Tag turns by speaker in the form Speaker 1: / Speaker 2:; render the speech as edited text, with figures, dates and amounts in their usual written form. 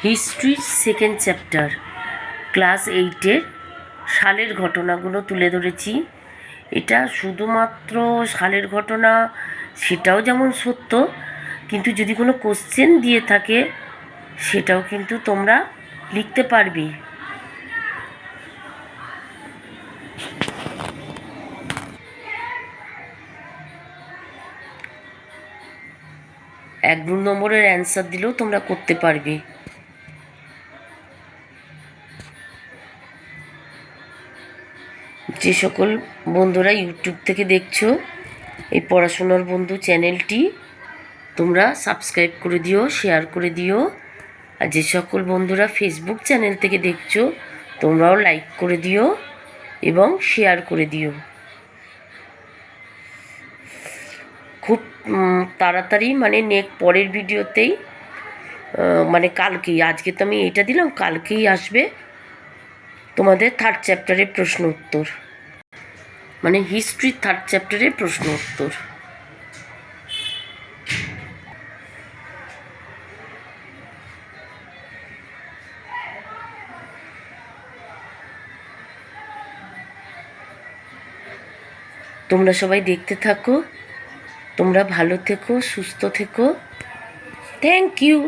Speaker 1: হিস্ট্রির second chapter class 8-এর সালের ঘটনাগুলো তুলে ধরেছি। এটা শুধুমাত্র সালের ঘটনা, সেটাও যেমন সত্য, কিন্তু যদি কোনো কোশ্চেন দিয়ে থাকে সেটাও কিন্তু তোমরা লিখতে পারবে। এক দু নম্বরের অ্যান্সার দিলেও তোমরা করতে পারবে। যে সকল বন্ধুরা ইউটিউব থেকে দেখছো এই পড়াশোনার বন্ধু চ্যানেলটি, তোমরা সাবস্ক্রাইব করে দিও, শেয়ার করে দিও। আর যে সকল বন্ধুরা ফেসবুক চ্যানেল থেকে দেখছো তোমরাও লাইক করে দিও এবং শেয়ার করে দিও। খুব তাড়াতাড়ি পরের ভিডিওতেই, কালকেই, আজকে তো আমি এটা দিলাম, কালকেই আসবে তোমাদের থার্ড চ্যাপ্টারের প্রশ্ন উত্তর, হিস্ট্রির থার্ড চ্যাপ্টারের প্রশ্ন উত্তর। তোমরা সবাই দেখতে থাকো, তোমরা ভালো থেকো, সুস্থ থেকো। Thank you.